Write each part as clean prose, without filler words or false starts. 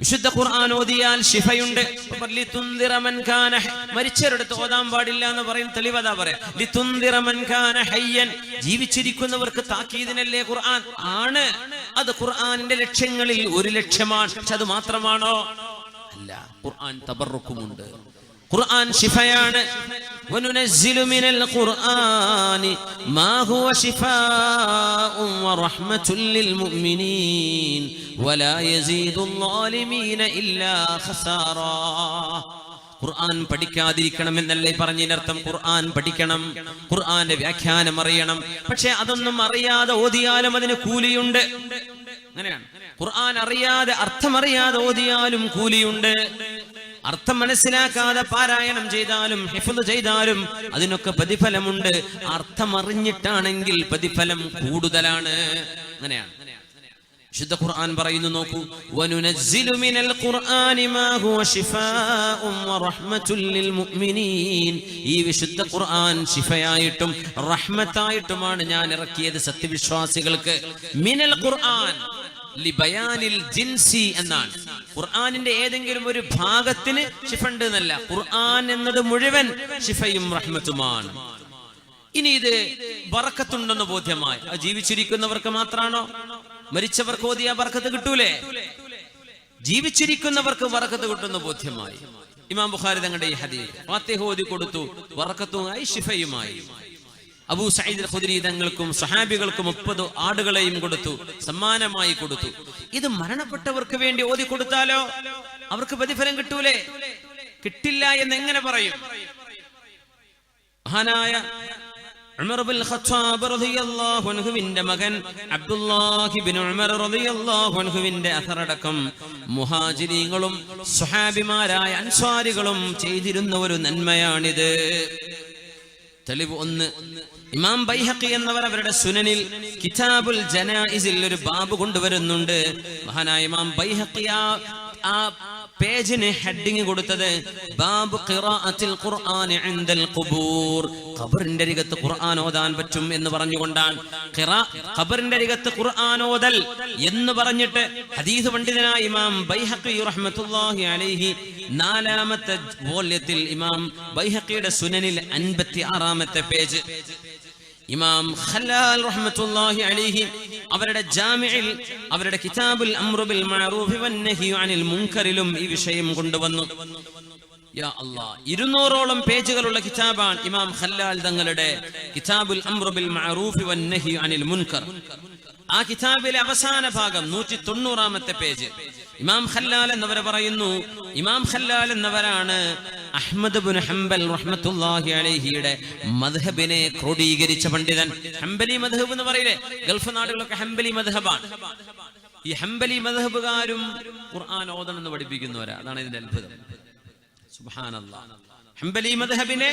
വിശുദ്ധ ഖുർആൻ ഓതിയാൽ ശിഫയുണ്ട്. മരിച്ചവരുടെ ഓതാൻ പാടില്ല എന്ന് പറയും. തെളിവതാ പറയാം. ജീവിച്ചിരിക്കുന്നവർക്ക് താക്കീദിനല്ലേ ഖുർആൻ ആണ്. അത് ഖുർആനിന്റെ ലക്ഷ്യങ്ങളിൽ ഒരു ലക്ഷ്യമാണ്. പക്ഷെ അത് മാത്രമാണോ? അല്ല. ഖുർആൻ തബറുക്കുമുണ്ട്. ഖുർആൻ ശിഫയാണ്. വനുനസ്സിലു മിനൽ ഖുർആനി മാ ഹുവ ശിഫാഉൻ വറഹ്മത്തുൽ ലിൽ മുഅ്മിനീൻ വലാ യസീദുൽ ളാലിമീന ഇല്ലാ ഖസാറാ. ഖുർആൻ പഠിക്കാതിരിക്കണം എന്നല്ലേ പറഞ്ഞതിനർത്ഥം. ഖുർആൻ പഠിക്കണം, ഖുർആന്റെ വ്യാഖ്യാനം അറിയണം. പക്ഷെ അതൊന്നും അറിയാതെ ഓതിയാലും അതിന് കൂലിയുണ്ട്. അങ്ങനെയാണ്. ഖുർആൻ അറിയാതെ അർത്ഥമറിയാതെ ഓതിയാലും കൂലിയുണ്ട്. അർത്ഥം മനസ്സിലാക്കാതെ പാരായണം ചെയ്താലും ഹിഫ്ള് ചെയ്താലും അതിനൊക്കെ പ്രതിഫലമുണ്ട്. അർത്ഥം അറിഞ്ഞിട്ടാണെങ്കിൽ പ്രതിഫലം കൂടുതലാണ്. അങ്ങനെയാണ്. വിശുദ്ധ ഖുർആൻ പറയുന്നു, നോക്കൂ, വനുനസ്സിലു മിനൽ ഖുർആനി മാ ഹുവ ശിഫാഉൻ വറഹ്മത്തുൽ ലിൽ മുഅ്മിനീൻ. ഈ വിശുദ്ധ ഖുർആൻ ശിഫയായിട്ടും റഹ്മത്തായിട്ടുമാണ് ഞാൻ ഇറക്കിയത് സത്യവിശ്വാസികൾക്ക്. മിനൽ ഖുർആൻ ലിബയാനിൽ ജിൻസി എന്നാണ്. ഖുർആനിന്റെ ഏതെങ്കിലും ഒരു ഭാഗത്തിന് ശിഫ ഉണ്ട് എന്നല്ല. ഖുർആൻ എന്നത് മുഴുവൻ ശിഫയും റഹ്മത്തുമാണ്. ഇനി ഇത് ബറക്കത്തുണ്ടെന്ന് ബോധ്യമായി. അത് ജീവിച്ചിരിക്കുന്നവർക്ക് മാത്രമാണോ? മരിച്ചവർക്ക് ഓതിയ ബറക്കത്ത് കിട്ടൂലേ? ജീവിച്ചിരിക്കുന്നവർക്ക് ബറക്കത്ത് കിട്ടുന്ന ബോധ്യമായി. ഇമാം ബുഖാരി തങ്ങളുടെ ഈ ഹദീസ് ഫാത്തിഹ ഓതി കൊടുത്തു, ബറക്കത്തുമായി ശിഫയുമായി. അബൂ സഈദ് അൽ ഖുദ്രി തങ്ങൾക്കും സഹാബികൾക്കും 30 ആടുകളെയും കൊടുത്തു, സമ്മാനമായി കൊടുത്തു. ഇത് മരണപ്പെട്ടവർക്ക് വേണ്ടി ഓതി കൊടുത്താലോ അവർക്ക് പ്രതിഫലം കിട്ടൂലേ? കിട്ടില്ല എന്ന് എങ്ങനെ പറയും? മഹാനായ ഉമർ ഇബ്നുൽ ഖത്താബ് റളിയല്ലാഹു അൻഹുവിന്റെ മകൻ അബ്ദുല്ലാഹി ഇബ്നു ഉമർ റളിയല്ലാഹു അൻഹുവിന്റെ അഥറടക്കം മുഹാജിരീങ്ങളും സ്വഹാബിമാരായ അൻസ്വാരികളും ചെയ്തിരുന്ന ഒരു നന്മയാണിത്. തെളിവ് ഒന്ന്, ഇമാം ബൈഹഖി എന്നവർ അവരുടെ സുനനിൽ കിതാബുൽ ജനായിസിൽ ഒരു ബാബ് കൊണ്ടുവരുന്നുണ്ട്. മഹാനായ ഇമാം ബൈഹഖി ആ പേജിന് ഹെഡിങ് കൊടുത്തത് ബാബ് ഖിറാഅത്തിൽ ഖുർആനി ഇൻദൽ ഖുബൂർ. ഖബറിന്റെ അരികത്ത് ഖുർആൻ ഓതാൻ പറ്റും എന്ന് പറഞ്ഞുകൊണ്ടാണ് ഖബറിന്റെ അരികത്ത് ഖുർആൻ ഓതൽ എന്ന് പറഞ്ഞിട്ട് ഹദീസ് പണ്ഡിതനായ ഇമാം ബൈഹഖി റഹ്മത്തുള്ളാഹി അലൈഹി 4ാമത്തെ വോള്യത്തിൽ ഇമാം ബൈഹഖിയുടെ സുനനിൽ 56ാമത്തെ പേജ്, ഇമാം ഖല്ലാൽ റഹ്മത്തുള്ളാഹി അലൈഹി അവരുടെ ജാമിഇൽ അവരുടെ കിതാബുൽ അംറു ബിൽ മഅറൂഫി വന്നഹി അനിൽ മുൻകറിലും ഈ വിഷയം കൊണ്ടുവന്നു. യാ അല്ലാഹ്, 200ഓളം പേജുകളുള്ള കിതാബാണ് ഇമാം ഖല്ലാൽ തങ്ങളുടെ കിതാബുൽ അംറു ബിൽ മഅറൂഫി വന്നഹി അനിൽ മുൻകർ. ആ കിതാബിലെ അവസാന ഭാഗം 190ാമത്തെ പേജ്. ഇമാം ഖല്ലാൽ എന്നവർ പറയുന്നു, ഇമാം ഖല്ലാൽ എന്നവരാണ് അഹ്മദ് ഇബ്നു ഹംബൽ റഹ്മത്തുള്ളാഹി അലൈഹിയുടെ മദ്ഹബിനെ ക്രോഡീകരിച്ച പണ്ഡിതൻ. ഹംബലി മദ്ഹബ് എന്ന് പറയില്ലേ, ഗൾഫ് നാടുകളൊക്കെ ഹംബലി മദ്ഹബാണ്. ഈ ഹംബലി മദ്ഹബുകാരും ഖുർആൻ ഓതണം എന്ന് പഠിപ്പിക്കുന്നവരാ. അതാണ് ഇതിന്റെ അത്ഭുതം. സുബ്ഹാനല്ലാഹ്. ഹംബലി മദ്ഹബിനെ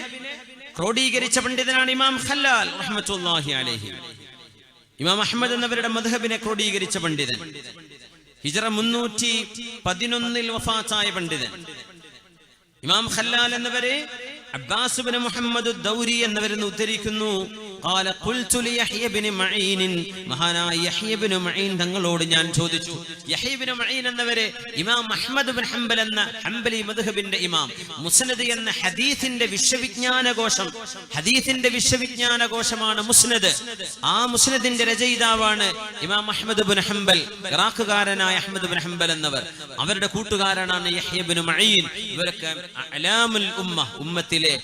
ക്രോഡീകരിച്ച പണ്ഡിതനാണ് ഇമാം ഖല്ലാൽ റഹ്മത്തുള്ളാഹി അലൈഹി. ഇമാം അഹ്മദ് എന്നവരുടെ മദ്ഹബിനെ ക്രോഡീകരിച്ച പണ്ഡിതൻ, ഹിജ്റ 311 വഫാത്തായ പണ്ഡിതൻ. ഇമാം ഖല്ലാൽ എന്നവരെ അബ്ബാസ് ഇബ്നു മുഹമ്മദ് ദൗരി എന്നവരെന്ന് ഉദ്ധരിക്കുന്നു. قال قلت ليحيى بن معين, മഹാനായ യഹ്യ ഇബ്നു മഈൻ തങ്ങളോട് ഞാൻ ചോദിച്ചു. യഹ്യ ഇബ്നു മഈൻ എന്നവരെ ഇമാം അഹ്മദ് ഇബ്നു ഹംബൽ എന്ന ഹംബലി മദ്ഹബിന്റെ ഇമാം, മുസ്നദ് എന്ന ഹദീസിന്റെ വിശ്വവിജ്ഞാനകോശമാണ് മുസ്നദ്. ആ മുസ്നദിന്റെ രചയിതാവാണ് ഇമാം അഹ്മദ് ഇബ്നു ഹംബൽ, ഇറാഖുകാരനായ അഹ്മദ് ഇബ്നു ഹംബൽ എന്നവർ. അവരുടെ കൂട്ടുകാരനാണ് യഹ്യ ഇബ്നു മഈൻ. ഇവരൊക്കെ അലാമുൽ ഉമ്മ, ഉമ്മത്തിലെ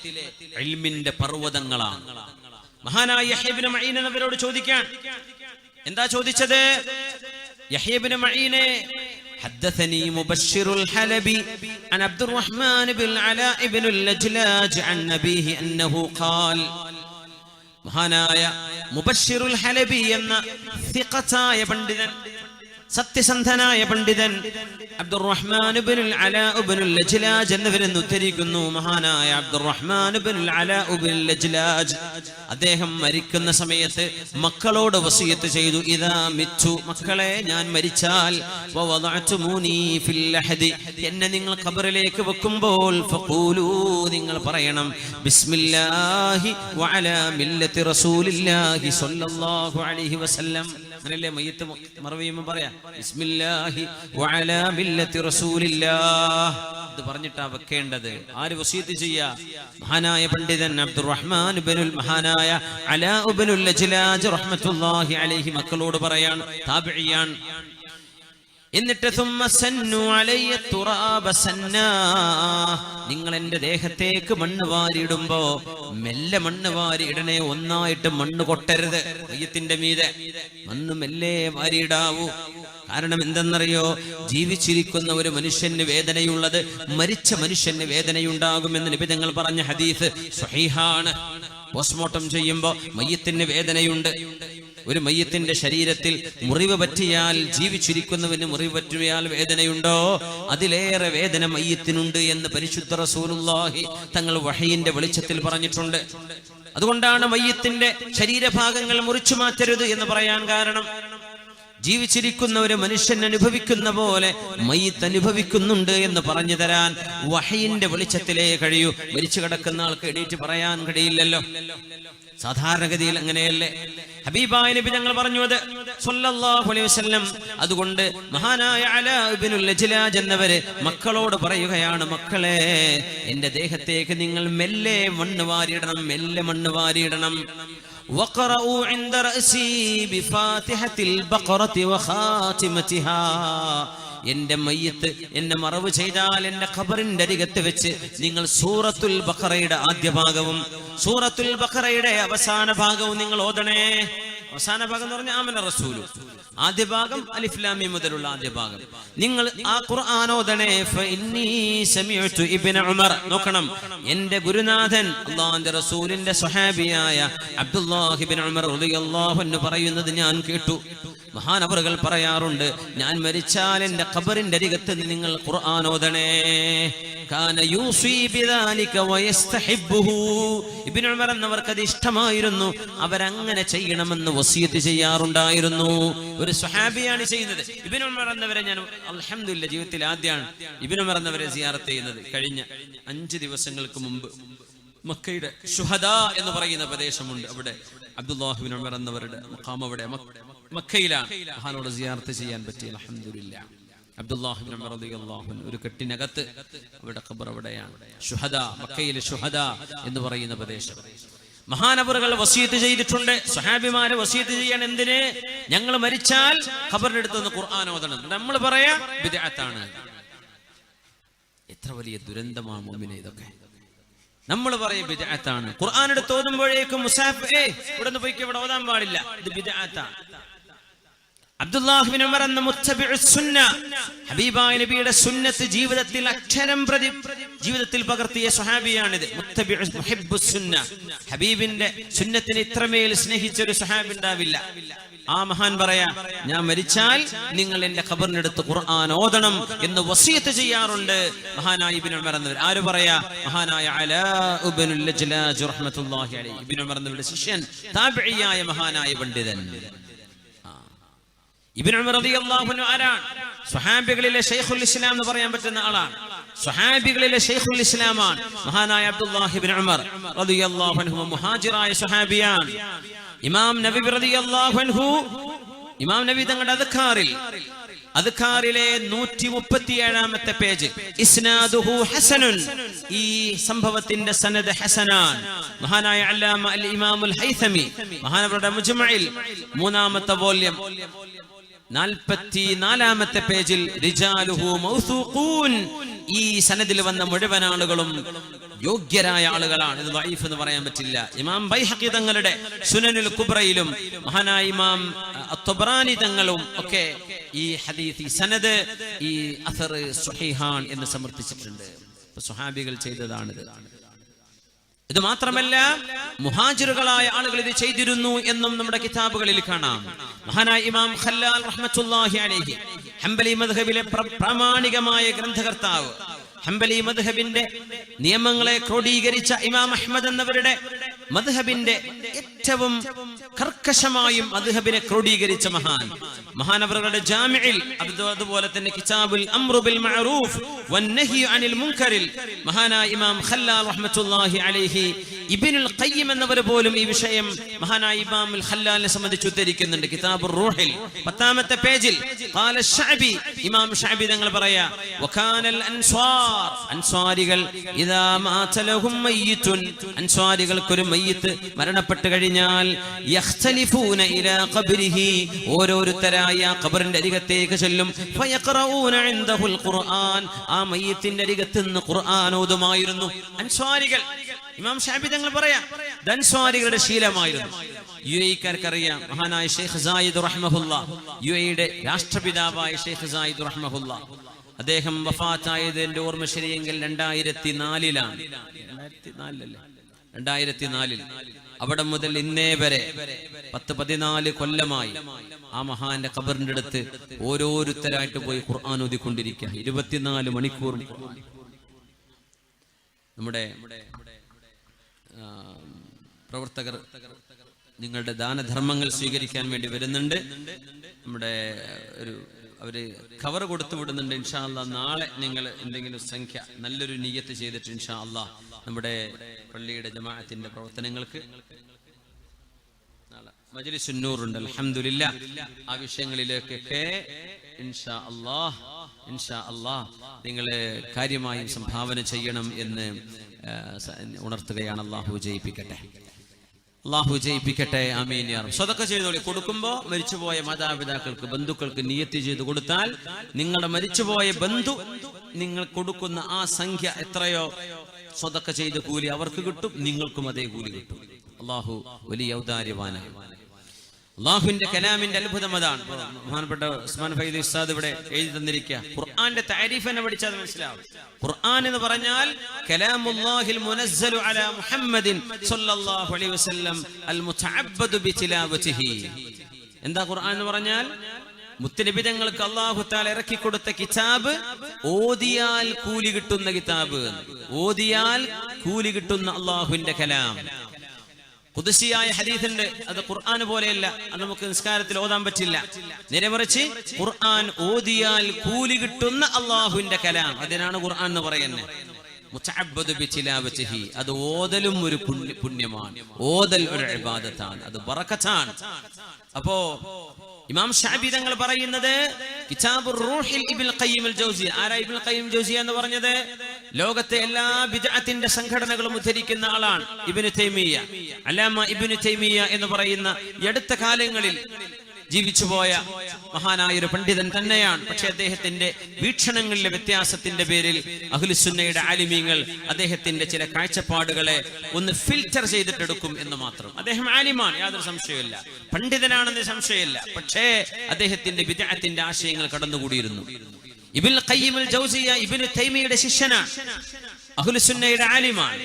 ഇൽമിന്റെ പർവ്വതങ്ങളാണ്. മഹാനായ യഹ്യ ഇബ്നു മഈൻ എന്നവരോട് ചോദിക്കാൻ. എന്താ ചോദിച്ചത്? യഹ്യ ഇബ്നു മഈനെ حدثني مبشر الحلبي عن عبد الرحمن بن العلاء بن اللجلاج عن نبيه أنه قال. മഹാനായ മുബശ്ശിറുൽ ഹലബി എന്ന സിഖത്തായ പണ്ഡിതൻ, സത്യസന്ധനായ പണ്ഡിതൻ അബ്ദുറഹ്മാൻ ഇബ്നുൽ അലാ ഇബ്നുൽ ലജ്ലാജ് എന്നിവരെന്ന് ഉദ്ധരിക്കുന്നു. മഹാനായ അബ്ദുറഹ്മാൻ ഇബ്നുൽ അലാ ഇബ്നുൽ ലജ്ലാജ് അദ്ദേഹം മരിക്കുന്ന സമയത്ത് മക്കളോട് വസിയത്ത് ചെയ്തു, ഇദാ മിച്ചു, മക്കളെ ഞാൻ മരിച്ചാൽ വവദഅതുമൂനി ഫിൽ ലഹദി, എന്നെ നിങ്ങൾ ഖബറിലേക്ക് വെക്കുമ്പോൾ ഫഖൂലു, നിങ്ങൾ പറയണം ബിസ്മില്ലാഹി വഅലാ മില്ലത്തി റസൂലില്ലാഹി സ്വല്ലല്ലാഹു അലൈഹി വസല്ലം. അങ്ങനെയല്ലേ മയ്യത്ത് മറവ് ചെയ്യുമ്പോൾ പറയാ ബിസ്മില്ലാഹി വഅലാ മില്ലത്തി റസൂലില്ലാഹ്. ഇത് പറഞ്ഞിട്ടാ വെക്കേണ്ടത്. ആര് വസിയത്ത് ചെയ്യാ? മഹാനായ പണ്ഡിതൻ അബ്ദുറഹ്മാൻ ഇബ്നുൽ മഹാനായ അലാ ഇബ്നുൽ ലജ്ലാജ് റഹ്മത്തുള്ളാഹി അലൈഹി മക്കളോട് പറയാൻ, താബിഇയാൻ. എന്നിട്ട് നിങ്ങൾ എന്റെ ദേഹത്തേക്ക് മണ്ണ് വാരിയിടുമ്പോ മെല്ലെ മണ്ണ് വാരി ഇടണേ, ഒന്നായിട്ട് മണ്ണ് കൊട്ടരുത്. മയ്യത്തിന്റെ മീതെ മണ്ണ് മെല്ലെ വാരിയിടാവൂ. കാരണം എന്തെന്നറിയോ? ജീവിച്ചിരിക്കുന്ന ഒരു മനുഷ്യന് വേദനയുള്ളത് മരിച്ച മനുഷ്യന് വേദനയുണ്ടാകുമെന്ന് നബി തങ്ങൾ പറഞ്ഞ ഹദീസ് സ്വഹീഹാണ്. പോസ്റ്റ്മോർട്ടം ചെയ്യുമ്പോ മയ്യത്തിന് വേദനയുണ്ട്. ഒരു മയ്യത്തിന്റെ ശരീരത്തിൽ മുറിവ് പറ്റിയാൽ, ജീവിച്ചിരിക്കുന്നവന് മുറിവ് പറ്റിയാൽ വേദനയുണ്ടോ? അതിലേറെ വേദന മയ്യത്തിനുണ്ട് എന്ന് പരിശുദ്ധ റസൂലുള്ളാഹി തങ്ങൾ വഹയിന്റെ വെളിച്ചത്തിൽ പറഞ്ഞിട്ടുണ്ട്. അതുകൊണ്ടാണ് മയ്യത്തിന്റെ ശരീരഭാഗങ്ങൾ മുറിച്ചു മാറ്റരുത് എന്ന് പറയാൻ കാരണം. ജീവിച്ചിരിക്കുന്ന ഒരു മനുഷ്യൻ അനുഭവിക്കുന്ന പോലെ മയ്യിത്ത് അനുഭവിക്കുന്നുണ്ട് എന്ന് പറഞ്ഞു തരാൻ വഹയിന്റെ വെളിച്ചത്തിലേ കഴിയൂ. മരിച്ചു കിടക്കുന്ന ആൾക്ക് എണീറ്റ് പറയാൻ കഴിയില്ലല്ലോ. സാധാരണഗതിയിൽ അങ്ങനെയല്ലേ? ഹബീബായ നബി ഞങ്ങൾ പറഞ്ഞു അത് സല്ലല്ലാഹു അലൈഹി വസല്ലം. അതുകൊണ്ട് മഹാനായ അലാ ഇബ്നുൽ ലജ്ലാജ് എന്നവര് മക്കളോട് പറയുകയാണ്, മക്കളെ, എന്റെ ദേഹത്തേക്ക് നിങ്ങൾ മെല്ലെ മണ്ണ് വാരിയിടണം, മെല്ലെ മണ്ണ് വാരിയിടണം. വഖറഉ ഇൻദ റഅസി ബിഫാത്തിഹത്തിൽ ബഖറത്തി വഖാതിമതിഹാ. എന്റെ മയ്യത്ത് എന്നെ മറവ് ചെയ്താൽ എന്റെ ഖബറിന്റെ അരികത്ത് വെച്ച് നിങ്ങൾ സൂറത്തുൽ ബഖറയുടെ ആദ്യ ഭാഗവും സൂറത്തുൽ ബഖറയുടെ അവസാന ഭാഗവും നിങ്ങൾ ഓതണേ. അവസാന ഭാഗം എന്ന് പറഞ്ഞാൽ ആമന റസൂലു, ആദ്യ ഭാഗം അലിഫ് ലാം മീം മുതലുള്ള ആദ്യ ഭാഗം നിങ്ങൾ ആ ഖുർആൻ ഓതണേ. ഫഇന്നി സമിഅതു ഇബ്നു ഉമർ. നോക്കണം, എന്റെ ഗുരുനാഥൻ അല്ലാഹുവിന്റെ റസൂലിന്റെ സ്വഹാബിയായ അബ്ദുല്ലാഹി ഇബ്നു ഉമർ റളിയല്ലാഹു അൻഹു പറയുന്നത് ഞാൻ കേട്ടു. മഹാനവറുകൾ പറയാറുണ്ട്, ഞാൻ മരിച്ചാൽ എന്റെ ഖബറിന്റെ അരികത്ത് നിങ്ങൾ ഖുർആൻ ഓതണേ. കാന യൂസി ബിദാലിക വയസ്തഹിബ്ബുഹു. ഇബ്നു ഉമർ എന്നവർക്ക് അത് ഇഷ്ടമായിരുന്നു, അവരങ്ങനെ ചെയ്യണമെന്ന് വസിയത്ത് ചെയ്യാറുണ്ടായിരുന്നു. ഒരു സ്വഹാബിയാണ് ചെയ്യുന്നത്. ഇബ്നു ഉമർ എന്നവരെ ഞാൻ അൽഹംദുലില്ലാഹ് ജീവിതത്തിൽ ആദ്യമാണ് ഇബ്നു ഉമർ എന്നവരെ സിയാറത്ത് ചെയ്യുന്നത്. കഴിഞ്ഞ 5 ദിവസങ്ങൾക്ക് മുമ്പ് മക്കയുടെ ശുഹദാ എന്ന് പറയുന്ന പ്രദേശമുണ്ട്. അവിടെ അബ്ദുല്ലാഹി ഇബ്നു ഉമർ എന്നവരുടെ മഖാം അവിടെ മക്കയിലാണ്. മഹാനോട് സിയാറത്ത് ചെയ്യാൻ പറ്റി, അൽഹംദുലില്ലാഹ്. അബ്ദുല്ലാഹി ഇബ്നു ഉമർ റളിയല്ലാഹു അൻഹു ഒരു കെട്ടിനകത്ത്, അവിടെ ഖബർ അവിടെയാണ്. ശുഹദാ, മക്കയിലെ ശുഹദാ എന്ന് പറയുന്ന പ്രദേശം. മഹാനവറുകൾ വസിയത്ത് ചെയ്തിട്ടുണ്ട്, സ്വഹാബിമാരെ വസിയത്ത് ചെയ്യാൻ. എന്തിന്? ഞങ്ങൾ മരിച്ചാൽ ഖബറിന്റെ അടുത്ത് ഖുർആൻ ഓതണം. നമ്മൾ പറയാ ബിദ്അത്താണ്. എത്ര വലിയ ദുരന്തമാണ് മുഅ്മിനേ ഇതൊക്കെ. നമ്മൾ പറയും ബിദ്അത്താണ്. ഖുർആൻ എടുത്ത് ഓതുമ്പോഴേക്കും മുസാഫ് ഇവിടെ നിന്ന് പോയിക്ക്, ഇവിടെ ഓതാൻ പാടില്ല, ഇത് ബിദ്അത്താണ്. അബ്ദുല്ലാഹി ഇബ്നു ഉമർ എന്ന മുത്തബിഉസ് സുന്ന, ഹബീബായ നബിയുടെ സുന്നത്ത് ജീവിതത്തിൽ അക്ഷരം പ്രതി ജീവിതത്തിൽ പകർത്തിയ സ്വഹാബിയാണിത്. മുത്തബിഉസ് മുഹിബ്ബുസ് സുന്ന, ഹബീബിന്റെ സുന്നത്തിനെ ഇത്രമേൽ സ്നേഹിച്ച ഒരു സ്വഹാബി ഉണ്ടാവില്ല. ആ മഹാൻ പറയാ, ഞാൻ മരിച്ചാൽ നിങ്ങൾ എന്റെ ഖബറിനടുത്ത് ഖുർആൻ ഓതണം എന്ന് വസിയത്ത് ചെയ്യാറുണ്ട് മഹാനായ ഇബ്നു ഉമർ എന്നവർ. ആര് പറയാ? മഹാനായ അലാ ഇബ്നുൽ ലജ്ലാജ് റഹ്മത്തുള്ളാഹി അലൈഹി. ഇബ്നു ഉമർ എന്നവരുടെ ശിഷ്യൻ, താബിഈയായ മഹാനായ പണ്ഡിതൻ. ഇബ്നു ഉമർ റളിയല്ലാഹു അൻഹു ആരാണ്? സ്വഹാബികളിലെ ശൈഖുൽ ഇസ്ലാം എന്ന് പറയാൻ പറ്റുന്ന ആളാണ്. സ്വഹാബികളിലെ ശൈഖുൽ ഇസ്ലാമാണ് മഹാനായ അബ്ദുല്ലാഹി ഇബ്നു ഉമർ റളിയല്ലാഹു അൻഹു. മുഹാജിറായ സ്വഹാബിയാണ്. ഇമാം നബി റളിയല്ലാഹു അൻഹു, ഇമാം നബി തങ്ങളുടെ അദ്കാറിലെ 137ാമത്തെ പേജ്, ഇസ്നാദുഹു ഹസനുൻ, ഈ സംഭവത്തിന്റെ സനദ് ഹസനാൻ. മഹാനായ അല്ലാമ അൽ ഇമാമുൽ ഹൈതമി മഹാനവരുടെ മുജ്മഇൽ 3ാമത്തെ വോള്യം 44ാമത്തെ പേജിൽ, റിജാലുഹു മൗസൂഖൂൻ, ഈ സനദിൽ വന്ന മുഴുവൻ ആളുകളും യോഗ്യരായ ആളുകളാണ്. ഇത് ദഈഫ് എന്ന് പറയാൻ പറ്റില്ല. ഇമാം ബൈഹഖി തങ്ങളുടെ സുനനുൽ കുബ്രയിലും മഹാനായ ഇമാം അത്ബറാനി തങ്ങളും ഒക്കെ ഈ ഹദീസ്, ഈ സനദ്, ഈ അസർ സ്വഹീഹാൻ എന്ന് സമർത്ഥിച്ചിട്ടുണ്ട്. സ്വഹാബികൾ ചെയ്തതാണിത്. ഇത് മാത്രമല്ല, മുഹാജിറുകളായ ആളുകൾ ഇത് ചെയ്തിരുന്നു എന്നും നമ്മുടെ കിതാബുകളിൽ കാണാം. മഹാനായ ഇമാം ഖല്ലാൽ റഹ്മത്തുള്ളാഹി അലൈഹി, ഹംബലി മദ്ഹബിലെ പ്രാമാണികമായ ഗ്രന്ഥകർത്താവ്, ഹംബലി മദ്ഹബിന്റെ നിയമങ്ങളെ ക്രോഡീകരിച്ച ഇമാം അഹ്മദ് എന്നവരുടെ മദ്ഹബിന്റെ ഏറ്റവും കർക്കശമായും മദ്ഹബിനെ ക്രോഡീകരിച്ച മഹാൻ മഹാനവറുകളുടെ ജാമിഇൽ, അതുപോലെ തന്നെ കിതാബുൽ അംറു ബിൽ മഅറൂഫ് വന്നഹി അനിൽ മുൻകറിൽ മഹാനായ ഇമാം ഖല്ലാൽ റഹ്മത്തുള്ളാഹി അലൈഹി ഇബ്നുൽ ഖയ്യിം എന്നവർ പോലും ഈ വിഷയം മഹാനായ ഇമാം ഖല്ലാലിനെ സംബന്ധിച്ച് ഉദ്ധരിക്കുന്നുണ്ട്. കിതാബുർ റൂഹിൽ 10ാമത്തെ പേജിൽ ഖാല ശഅബി, ഇമാം ശഅബി തങ്ങൾ പറയാ, വകാനൽ അൻസ്വാർ, അൻസ്വാരികൾ ഇദാ മാത ലഹും മയ്യിതുൻ, അൻസ്വാരികൾക്ക് ഒരു മയ്യിത്ത് മരണപ്പെട്ടു കഴിഞ്ഞാൽ യഖ്തലിഫൂന ഇലാ ഖബ്രിഹി, ഓരോരുത്തരായ ഖബറിന്റെ അരികത്തേക്ക് ചെല്ലും. ഫയഖറഊന ഇൻദഹുൽ ഖുർആൻ, ആ മയ്യിത്തിന്റെ അരികത്ത് നിന്ന് ഖുർആൻ ഓതുമായിരുന്നു അൻസ്വാരികൾ. ഇമാം ശഅബി തങ്ങൾ പറയാ, അൻസ്വാരികളുടെ ശീലമായിരുന്നു. യുഎഇക്കാർക്കറിയാം, മഹാനായ ഷെയ്ഖ് സായിദ് റഹ്മഹുല്ലാ, യുഎഇയുടെ രാഷ്ട്രപിതാവായ ഷെയ്ഖ് സായിദ് റഹ്മഹുല്ലാ, അദ്ദേഹം വഫാത്തായത് എന്റെ ഓർമ്മ ശരിയെങ്കിൽ 2004-ലാണ്. 2004 അവിടെ മുതൽ ഇന്നേ വരെ 10-14 കൊല്ലമായി ആ മഹാന്റെ ഖബറിന്റെ അടുത്ത് ഓരോരുത്തരായിട്ട് പോയി ഖുർആൻ ഓതിക്കൊണ്ടിരിക്കുക. 24 മണിക്കൂർ. നമ്മുടെ പ്രവർത്തകർ നിങ്ങളുടെ ദാനധർമ്മങ്ങൾ സ്വീകരിക്കാൻ വേണ്ടി വരുന്നുണ്ട്. നമ്മുടെ അവര് കവർ കൊടുത്തു വിടുന്നുണ്ട്. ഇൻഷാ അല്ലാഹ് നാളെ നിങ്ങൾ എന്തെങ്കിലും സംഖ്യ നല്ലൊരു നിയ്യത്ത് ചെയ്തിട്ട് ഇൻഷാ അല്ലാഹ് നമ്മുടെ പള്ളിയുടെ ജമാഅത്തിന്റെ പ്രവർത്തനങ്ങൾക്ക് നാളെ മജ്ലിസുൻ നൂർ ഉണ്ട്. അൽഹംദുലില്ലാ, ആ വിഷയങ്ങളിലേക്കൊക്കെ ഇൻഷാ അല്ലാഹ് നിങ്ങൾ കാര്യമായും സംഭാവന ചെയ്യണം എന്ന് ഉണർത്തുകയാണ്. അല്ലാഹു ജയിപ്പിക്കട്ടെ. ആമീൻ യാ റബ്ബ്. സദഖ ചെയ്തോളി. കൊടുക്കുമ്പോൾ മരിച്ചുപോയ മാതാപിതാക്കൾക്ക്, ബന്ധുക്കൾക്ക് നിയ്യത്ത് ചെയ്ത് കൊടുത്താൽ നിങ്ങളുടെ മരിച്ചുപോയ ബന്ധു നിങ്ങൾ കൊടുക്കുന്ന ആ സംഖ്യ എത്രയോ സദഖ ചെയ്ത കൂലി അവർക്ക് കിട്ടും, നിങ്ങൾക്കും അതേ കൂലി കിട്ടും. അല്ലാഹു വലിയ ഔദാര്യവാനാണ്. അല്ലാഹുവിന്റെ കലാമിന്റെ അത്ഭുതം അതാണ്. ബഹുമാനപ്പെട്ട ഉസ്മാൻ ഫൈദി ഉസ്താദ് ഇവിടെ എഴുതി തന്നിരിക്കുക. ഖുർആന്റെ തഅരീഫ് എന്നെ പഠിച്ചാൽ മനസ്സിലാവും. ഖുർആൻ എന്ന് പറഞ്ഞാൽ കലാമുല്ലാഹിൽ മുനസ്സലു അലാ മുഹമ്മദിൻ സ്വല്ലല്ലാഹു അലൈഹി വസല്ലം അൽ മുതഅബ്ബദു ബിതിലാവതിഹി. എന്താ ഖുർആൻ എന്ന് പറഞ്ഞാൽ? മുത്തനബി തങ്ങൾക്ക് അല്ലാഹു തആല ഇറക്കി കൊടുത്ത കിതാബ്, ഓതിയാൽ കൂലി കിട്ടുന്ന കിതാബ്, ഓതിയാൽ കൂലി കിട്ടുന്ന അല്ലാഹുവിന്റെ കലാം. ഖുദ്സിയായ ഹദീസുണ്ട്, അത് ഖുർആൻ പോലെയല്ല, അത് നമുക്ക് നിസ്കാരത്തിൽ ഓതാൻ പറ്റില്ല. നേരെമറിച്ച് ഖുർആൻ ഓതിയാൽ കൂലി കിട്ടുന്ന അല്ലാഹുവിന്റെ കലാം, അതിനാണ് ഖുർആൻ എന്ന് പറയുന്നത്. മുതഅബ്ബദു ബിതിലാവതിഹി, അത് ഓതലും ഒരു പുണ്യമാണ്, ഓതൽ ഒരു ഇബാദത്താണ്, അത് ബറകത്താണ്. അപ്പോ ഇമാം ശഅബി തങ്ങൾ പറയുന്നത് കിതാബുർ റൂഹിൽ ഇബ്നുൽ ഖയ്യിം അൽ ജൗസിയ. ആരാ ഇബ്നുൽ ഖയ്യിം ജൗസിയ എന്ന് പറഞ്ഞത്? ലോകത്തെ എല്ലാ ബിദ്അത്തിന്റെ സംഘടനകളും ഉദ്ധരിക്കുന്ന ആളാണ് ഇബ്നു തൈമിയ്യ. അല്ലാമ ഇബ്നു തൈമിയ്യ എന്ന് പറയുന്ന ഈ അടുത്ത കാലങ്ങളിൽ ജീവിച്ചുപോയ മഹാനായ ഒരു പണ്ഡിതൻ തന്നെയാണ്. പക്ഷെ അദ്ദേഹത്തിന്റെ വീക്ഷണങ്ങളിലെ വ്യത്യാസത്തിന്റെ പേരിൽ അഹ്ലുസുന്നയുടെ ആലിമീങ്ങൾ അദ്ദേഹത്തിന്റെ ചില കാഴ്ചപ്പാടുകളെ ഒന്ന് ഫിൽറ്റർ ചെയ്തിട്ടെടുക്കും എന്ന് മാത്രം. അദ്ദേഹം ആലിമാണ്, യാതൊരു സംശയമില്ല, പണ്ഡിതനാണെന്ന് സംശയമില്ല. പക്ഷേ അദ്ദേഹത്തിന്റെ ബിദ്അത്തിന്റെ ആശയങ്ങൾ കടന്നുകൂടിയിരുന്നു. ഇബ്നുൽ ഖയ്യിം അൽ ജൗസിയ ഇബ്നു തൈമിയ്യയുടെ ശിഷ്യനാണ്, അഹ്ലുസുന്നയുടെ ആലിമാണ്.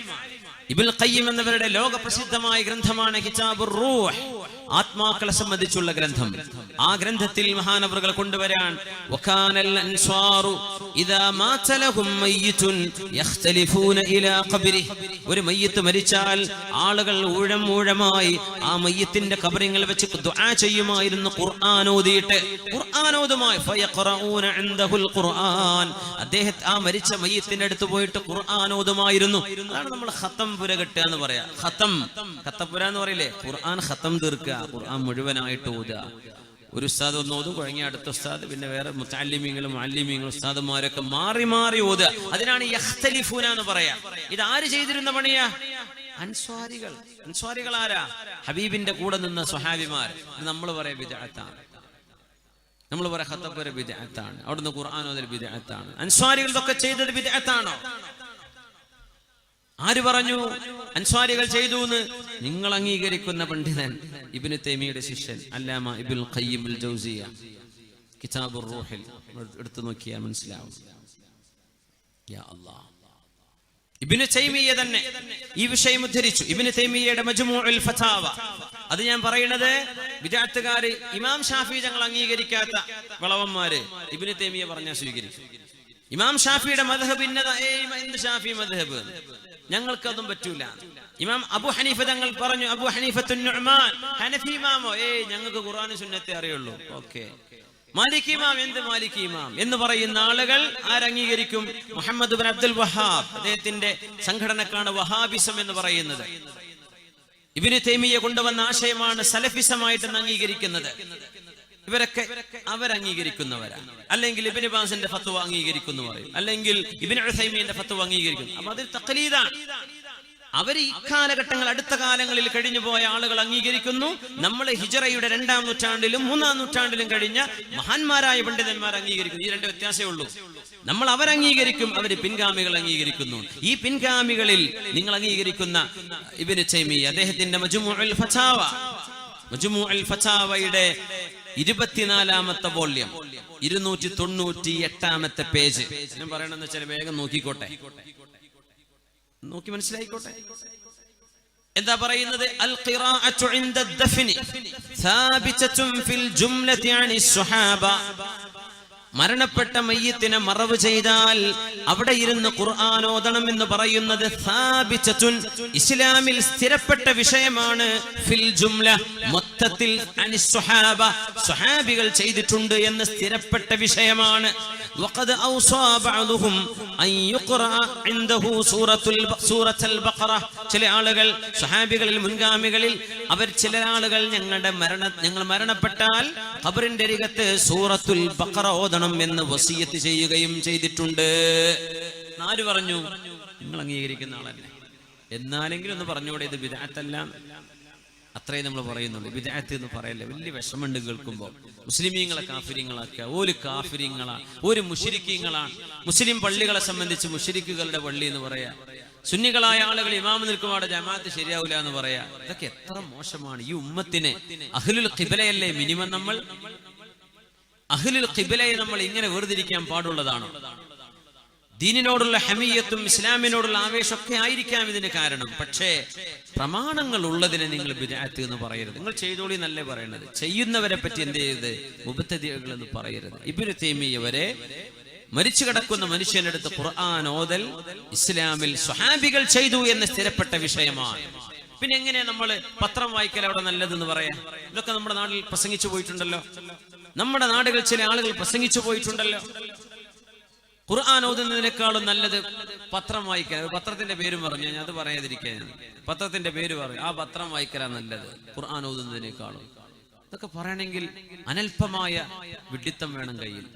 ഇബ്നുൽ ഖയ്യിം എന്നവരുടെ ലോകപ്രസിദ്ധമായ ഗ്രന്ഥമാണ് കിതാബുർ റൂഹ്, ആത്മാക്കളെ സംബന്ധിച്ചുള്ള ഗ്രന്ഥം. ആ ഗ്രന്ഥത്തിൽ മഹാനവറുകൾ കൊണ്ടുവരാൻ വകാനൽ അൻസ്വാറു ഇദാ മാത ലഹും മയ്യിതുൻ യഖ്തലിഫൂന ഇലാ ഖബ്രിഹി. ഒരു മയ്യിത്ത് മരിച്ചാൽ ആളുകൾ ഊഴമായി ആ മയ്യിത്തിന്റെ ഖബറിൽ വെച്ച് ദുആ ചെയ്യുമായിരുന്നു, ഖുർആൻ ഓതിയിട്ട്. ഖുർആൻ ഓതുമായി ഫയഖറഊന ഇൻദഹുൽ ഖുർആൻ, അദ്ദേഹം ആ മരിച്ച മയ്യിത്തിന്റെ അടുത്ത് പോയിട്ട് ഖുർആൻ ഓതുമായിരുന്നു. അതാണ് നമ്മൾ ഖത്തം പുര കെട്ടുക എന്ന് പറയാ. ഖത്തപ്പുര എന്ന് പറയില്ലേ? ഖുർആൻ ഖത്തം തീർക്കുക, ഖുർആൻ മുഴുവനായിട്ട് ഓതുക. ഒരു ഉസ്താദ് ഒന്ന് ഓതും, കഴിഞ്ഞ അടുത്ത ഉസ്താദ്, പിന്നെ വേറെ മുതഅല്ലിമീങ്ങളും മുഅല്ലിമീങ്ങളും ഉസ്താദുമാരൊക്കെ മാറി ഓതുക. അതിനാണ് യഖ്തലിഫൂന എന്ന് പറയാ. ഇത് ആര് ചെയ്തിരുന്ന പണിയാ? അൻസ്വാരികൾ ആരാ? ഹബീബിന്റെ കൂടെ നിന്ന സ്വഹാബിമാർ. നമ്മൾ പറയാ ബിദ്അത്താണ്, നമ്മൾ പറയാ ഖത്തപ്പുര ബിദ്അത്താണ്, അവിടുന്ന് ഖുർആൻ ഓതൽ ബിദ്അത്താണ്. അൻസ്വാരികൾ ഇതൊക്കെ ചെയ്തത് ബിദ്അത്താണോ? ആര് പറഞ്ഞു അൻസ്വാരികൾ ചെയ്തു എന്ന്? നിങ്ങൾ അംഗീകരിക്കുന്ന പണ്ഡിതൻ ഇബ്നു തൈമിയ്യയുടെ ശിഷ്യൻ അല്ലാമ ഇബ്നുൽ ഖയ്യിം അൽ ജൗസിയ, കിതാബുർ റൂഹിൽ എടുത്തു നോക്കിയാൽ മനസ്സിലാവും. യാ അല്ലാഹ്, ഇബ്നു തൈമിയ്യ തന്നെ ഈ വിഷയം ഉദ്ധരിച്ചു. ഇബ്നു തൈമിയ്യയുടെ മജ്മൂഉൽ ഫതാവ, അത് ഞാൻ പറയുന്നത് ബിദ്അത്തുകാര്, ഇമാം ഷാഫി തങ്ങൾ അംഗീകരിക്കാത്ത വളവന്മാര് ഇബ്നു തൈമിയ്യ പറഞ്ഞാൽ സ്വീകരിക്കും. ഇമാം ഷാഫിയുടെ മദ്ഹബ് ഇന്നതാ, എന്ത് ഷാഫി മദ്ഹബ്, ഞങ്ങൾക്ക് അതും പറ്റൂല. ഇമാം അബു ഹനീഫ തങ്ങൾ പറഞ്ഞു, അബു ഹനീഫത്തുൻ നുഅ്മാൻ ഹനഫി ഇമാമോ, ഞങ്ങൾക്ക് ഖുർആനും സുന്നത്തെ അറിയുള്ളൂ. ഓക്കേ, മാലിക് ഇമാം എന്ത് മാലിക് ഇമാം എന്ന് പറയുന്ന ആളുകൾ ആരംഗീകരിക്കും? മുഹമ്മദ് ബിൻ അബ്ദുൽ വഹാബ്, അദ്ദേഹത്തിന്റെ സംഘടനക്കാണ് വഹാബിസം എന്ന് പറയുന്നത്. ഇബ്നു തൈമിയ്യ കൊണ്ടുവന്ന ആശയമാണ് സലഫിസമായിട്ട് അംഗീകരിക്കുന്നത്. ഇവരൊക്കെ അവരംഗീകരിക്കുന്നവരാണ്. അല്ലെങ്കിൽ ഇബ്നു ബാസിന്റെ ഫത്വ അംഗീകരിക്കുന്നു പറയും, അല്ലെങ്കിൽ ഇബ്നു ഉസൈമീന്റെ ഫത്വ അംഗീകരിക്കുന്നു. അപ്പൊ അത് തഖ്ലീദാണ്. അവർ ഈ കാലഘട്ടങ്ങൾ അടുത്ത കാലങ്ങളിൽ കഴിഞ്ഞു പോയ ആളുകൾ അംഗീകരിക്കുന്നു. നമ്മൾ ഹിജറയുടെ 2-ാം നൂറ്റാണ്ടിലും 3-ാം നൂറ്റാണ്ടിലും കഴിഞ്ഞ മഹാന്മാരായ പണ്ഡിതന്മാർ അംഗീകരിക്കുന്നു. ഈ രണ്ട് വ്യത്യാസമേ ഉള്ളൂ. നമ്മൾ അവരംഗീകരിക്കും, അവര് പിൻഗാമികൾ അംഗീകരിക്കുന്നു. ഈ പിൻഗാമികളിൽ നിങ്ങൾ അംഗീകരിക്കുന്ന ഇബ്നു തൈമിയ്യ അദ്ദേഹത്തിന്റെ മജ്മുഉൽ ഫതാവയുടെ 24-ാമത്തെ വോള്യം 298-ാമത്തെ പേജ്. ഞാൻ പറയണമെന്ന് വെച്ചാൽ വേഗം നോക്കിക്കോട്ടെ, നോക്കി മനസ്സിലായിക്കോട്ടെ. എന്താ പറയുന്നത്? അൽ ഖിറാഅത്തു ഇൻദ ദഫ്നി സാബിതത്തുൻ ഫിൽ ജുംലതി അനി സ്വഹാബ. മരണപ്പെട്ട മയ്യിത്തിനെ മറവ് ചെയ്താൽ അവിടെ ഇരുന്ന് ഖുർആൻ ഓതണം എന്ന് പറയുന്നത് സാബിതത്തുൻ, ഇസ്ലാമിൽ സ്ഥിരപ്പെട്ട വിഷയമാണ്. ഫിൽ ജുംല, മൊത്തത്തിൽ അനി സ്വഹാബ, സ്വഹാബികൾ ചെയ്തിട്ടുണ്ട് എന്ന് സ്ഥിരപ്പെട്ട വിഷയമാണ്. വഖദ് ഔസാ ബഅദുഹും അൻ യുഖറഅ ഇൻദഹു സൂറത്തുൽ ബഖറ. ചില ആളുകൾ സ്വഹാബികളിൽ മുൻഗാമികളിൽ അവർ ചില ആളുകൾ ഞങ്ങൾ മരണപ്പെട്ടാൽ ഖബറിന്റെ അരികത്ത് സൂറത്തുൽ ബഖറ ഓതണം എന്ന് വസിയത്ത് ചെയ്യുകയും ചെയ്തിട്ടുണ്ട്. ആര് പറഞ്ഞു? നിങ്ങൾ അംഗീകരിക്കുന്ന ആളല്ലേ. എന്നാലെങ്കിലും ഒന്ന് പറഞ്ഞൂടെ ഇത് ബിദ്അത്തല്ല? അത്രേ നമ്മൾ പറയുന്നുള്ളൂ. ബിദ്അത്ത് എന്ന് പറയല്ലേ, വലിയ വിഷമമുണ്ട് കേൾക്കുമ്പോൾ. മുസ്ലിമീങ്ങളെ കാഫിര്യങ്ങളാക്കുക, ഒരു കാഫിര്യങ്ങളാ, ഒരു മുശ്രിക്കീങ്ങളാണ്. മുസ്ലിം പള്ളികളെ സംബന്ധിച്ച് മുശ്രിക്കുകളുടെ പള്ളി എന്ന് പറയാ. സുന്നികളായ ആളുകൾ ഇമാമ നിൽക്കുമ്പോൾ ജമാഅത്ത് ശരിയാവില്ല എന്ന് പറയാ. ഇതൊക്കെ എത്ര മോശമാണ്. ഈ ഉമ്മത്തിന് അഹ്ലുൽ ഖിബ്ലയല്ലേ മിനിമം. നമ്മൾ അഹ്ലുൽ ഖിബ്ലയെ നമ്മൾ ഇങ്ങനെ വേർതിരിക്കാൻ പാടുള്ളതാണോ? ദീനിനോടുള്ള ഹമിയത്തും ഇസ്ലാമിനോടുള്ള ആവേശമൊക്കെ ആയിരിക്കാം ഇതിന് കാരണം. പക്ഷേ പ്രമാണങ്ങൾ ഉള്ളതിനെ നിങ്ങൾ ബിദ്അത്ത് എന്ന് പറയരുത്. നിങ്ങൾ ചെയ്തോളി എന്നല്ലേ പറയണത്. ചെയ്യുന്നവരെ പറ്റി എന്ത് ചെയ്യരുത്? മുബ്തദിഅകൾ എന്ന് പറയരുത്. ഇബ്നു തൈമിയ്യ വരെ മരിച്ചു കിടക്കുന്ന മനുഷ്യന്റെ അടുത്ത് ഖുർആൻ ഓതൽ ഇസ്ലാമിൽ സ്വഹാബികൾ ചെയ്തു എന്ന് സ്ഥിരപ്പെട്ട വിഷയമാണ്. പിന്നെ എങ്ങനെയാ നമ്മൾ പത്രം വായിക്കൽ അവിടെ നല്ലതെന്ന് പറയാം? ഇതൊക്കെ നമ്മുടെ നാട്ടിൽ പ്രസംഗിച്ചു പോയിട്ടുണ്ടല്ലോ. നമ്മുടെ നാടുകളിൽ ചില ആളുകൾ പ്രസംഗിച്ചു പോയിട്ടുണ്ടല്ലോ. ഖുർആൻ ഓതുന്നതിനേക്കാളും നല്ലത് പത്രം വായിക്കൽ. പത്രത്തിന്റെ പേരും പറഞ്ഞു, ഞാൻ അത് പറയാതിരിക്കാൻ. പത്രത്തിന്റെ പേര് പറയും, ആ പത്രം വായിക്കലാ നല്ലത് ഖുർആൻ ഓതുന്നതിനേക്കാളും. ഇതൊക്കെ പറയണമെങ്കിൽ അനൽപമായ വിഡ്ഢിത്തം വേണം കയ്യിൽ.